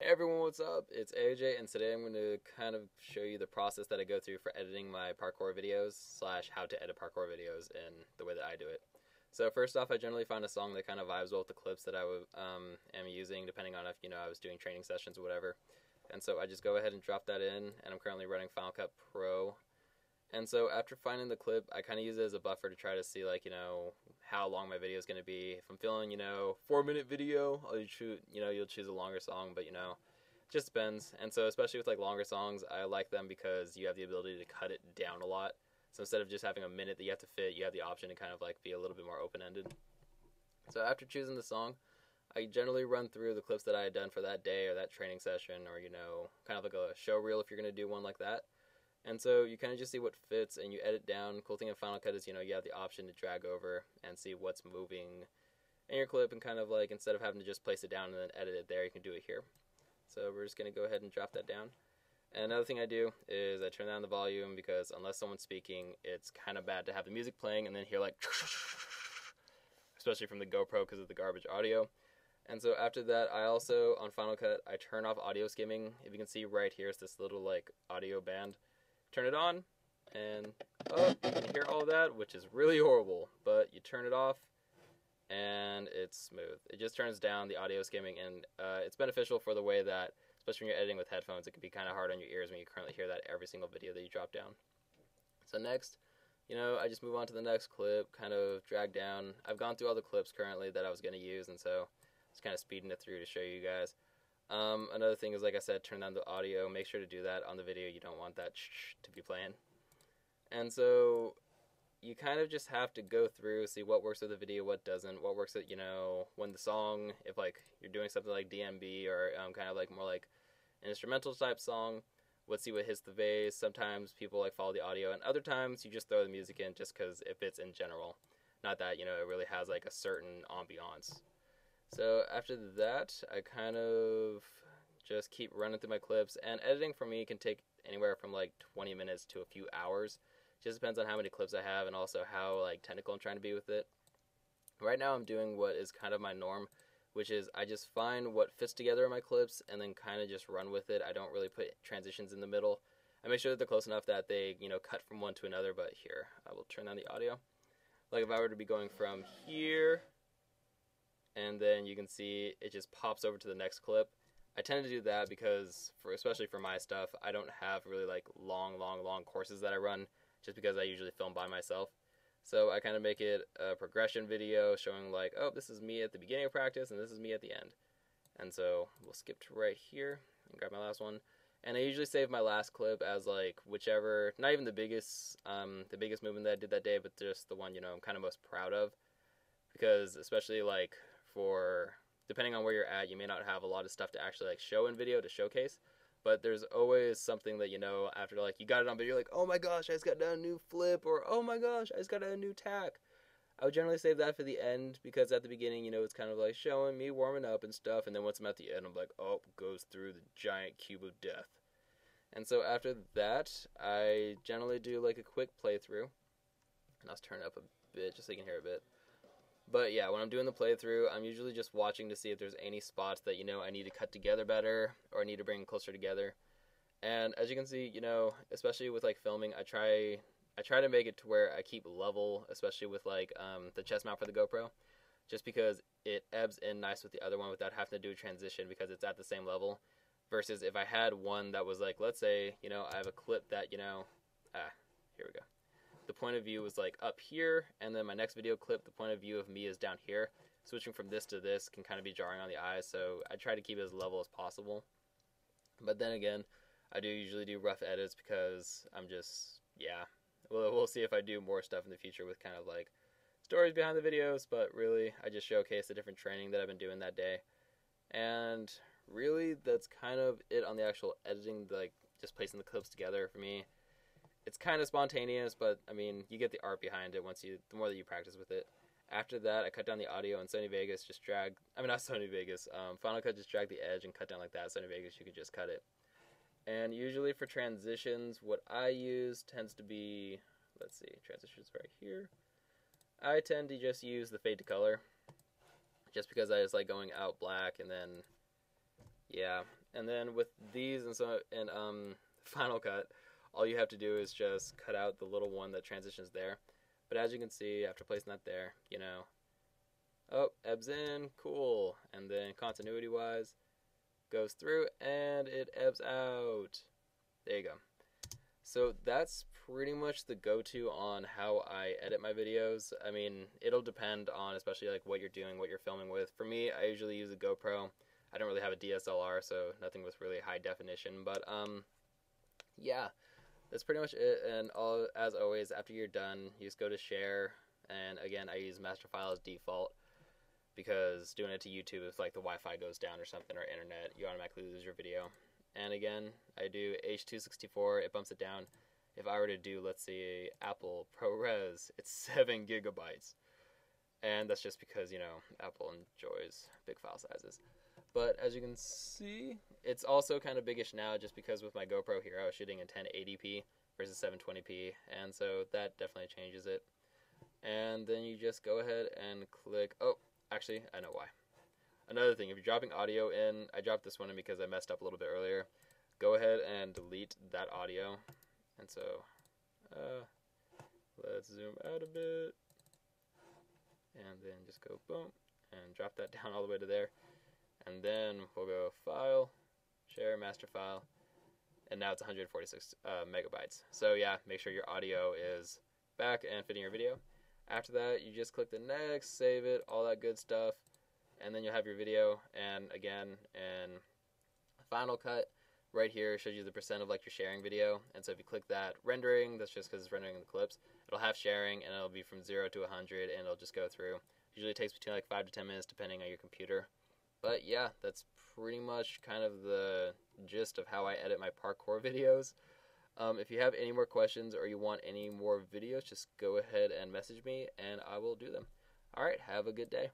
Hey everyone, what's up? It's AJ, and today I'm going to kind of show you the process that I go through for editing my parkour videos, slash how to edit parkour videos in the way that I do it. So first off, I generally find a song that kind of vibes well with the clips that I am using, depending on if, I was doing training sessions or whatever. And so I just go ahead and drop that in, and I'm currently running Final Cut Pro. And so after finding the clip, I kind of use it as a buffer to try to see, how long my video is going to be. If I'm feeling, 4-minute video, you'll choose a longer song, but, it just depends. And so especially with, longer songs, I like them because you have the ability to cut it down a lot. So instead of just having a minute that you have to fit, you have the option to kind of, be a little bit more open-ended. So after choosing the song, I generally run through the clips that I had done for that day or that training session or, kind of like a show reel if you're going to do one like that. And so you kind of just see what fits and you edit down. Cool thing in Final Cut is, you have the option to drag over and see what's moving in your clip and kind of instead of having to just place it down and then edit it there, you can do it here. So we're just going to go ahead and drop that down. And another thing I do is I turn down the volume because unless someone's speaking, it's kind of bad to have the music playing and then hear especially from the GoPro because of the garbage audio. And so after that, I also, on Final Cut, I turn off audio skimming. If you can see right here, it's this little audio band. Turn it on, and you can hear all of that, which is really horrible, but you turn it off, and it's smooth. It just turns down the audio skimming, and it's beneficial for the way that, especially when you're editing with headphones, it can be kind of hard on your ears when you currently hear that every single video that you drop down. So next, I just move on to the next clip, kind of drag down. I've gone through all the clips currently that I was going to use, and so just kind of speeding it through to show you guys. Another thing is, like I said, turn down the audio. Make sure to do that on the video. You don't want that to be playing. And so you kind of just have to go through, see what works with the video, what doesn't, what works with, when the song, if you're doing something like DMB or kind of more like an instrumental type song, let's see what hits the bass. Sometimes people follow the audio, and other times you just throw the music in just because it fits in general. Not that, it really has a certain ambiance. So after that, I kind of just keep running through my clips, and editing for me can take anywhere from 20 minutes to a few hours. Just depends on how many clips I have and also how technical I'm trying to be with it. Right now I'm doing what is kind of my norm, which is I just find what fits together in my clips and then kind of just run with it. I don't really put transitions in the middle. I make sure that they're close enough that they, cut from one to another, but here, I will turn on the audio. If I were to be going from here, and then you can see it just pops over to the next clip. I tend to do that because, especially for my stuff, I don't have really long courses that I run, just because I usually film by myself. So I kind of make it a progression video showing oh, this is me at the beginning of practice and this is me at the end. And so we'll skip to right here and grab my last one. And I usually save my last clip as whichever, not even the biggest movement that I did that day, but just the one I'm kind of most proud of. Because especially for depending on where you're at, you may not have a lot of stuff to actually show in video to showcase, but there's always something that after you got it on video, you're oh my gosh, I just got a new flip, or oh my gosh, I just got a new tack. I would generally save that for the end because at the beginning, it's kind of showing me warming up and stuff, and then once I'm at the end, I'm oh, goes through the giant cube of death. And so after that, I generally do a quick playthrough, and I'll turn it up a bit just so you can hear a bit. But yeah, when I'm doing the playthrough, I'm usually just watching to see if there's any spots that, I need to cut together better or I need to bring closer together. And as you can see, especially with filming, I try to make it to where I keep level, especially with the chest mount for the GoPro, just because it ebbs in nice with the other one without having to do a transition because it's at the same level. Versus if I had one that was let's say, I have a clip that, here we go. The point of view was up here, and then my next video clip, the point of view of me is down here. Switching from this to this can kind of be jarring on the eyes, so I try to keep it as level as possible. But then again, I do usually do rough edits because I'm just, yeah. We'll see if I do more stuff in the future with kind of stories behind the videos, but really, I just showcase the different training that I've been doing that day. And really, that's kind of it on the actual editing, just placing the clips together for me. It's kind of spontaneous, but I mean, you get the art behind it the more that you practice with it. After that, I cut down the audio, and Final Cut just drag the edge and cut down like that. Sony Vegas, you could just cut it. And usually for transitions, what I use tends to be, let's see, transitions right here. I tend to just use the fade to color, just because I just like going out black, and then, yeah. And then with these and Final Cut, all you have to do is just cut out the little one that transitions there. But as you can see, after placing that there, you know, oh, ebbs in, cool. And then continuity-wise, goes through and it ebbs out. There you go. So that's pretty much the go-to on how I edit my videos. I mean, it'll depend on especially like what you're doing, what you're filming with. For me, I usually use a GoPro. I don't really have a DSLR, so nothing with really high definition. But yeah, that's pretty much it. And as always, after you're done, you just go to share. And again, I use master file as default because doing it to YouTube, if like the Wi-Fi goes down or something or internet, you automatically lose your video. And again, I do H264, it bumps it down. If I were to do, let's see, Apple ProRes, it's 7 gigabytes. And that's just because, you know, Apple enjoys big file sizes. But as you can see, it's also kind of biggish now just because with my GoPro here, I was shooting in 1080p versus 720p. And so that definitely changes it. And then you just go ahead and click, oh, actually, I know why. Another thing, if you're dropping audio in, I dropped this one in because I messed up a little bit earlier. Go ahead and delete that audio. And so, let's zoom out a bit. And then just go boom, and drop that down all the way to there. And then we'll go File, Share, Master File. And now it's 146 megabytes. So yeah, make sure your audio is back and fitting your video. After that, you just click the next, save it, all that good stuff. And then you'll have your video. And again, in Final Cut, right here shows you the percent of like your sharing video. And so if you click that rendering, that's just because it's rendering the clips, it'll have sharing and it'll be from 0 to 100 and it'll just go through. Usually it takes between like 5 to 10 minutes depending on your computer. But yeah, that's pretty much kind of the gist of how I edit my parkour videos. If you have any more questions or you want any more videos, just go ahead and message me and I will do them. Alright, have a good day.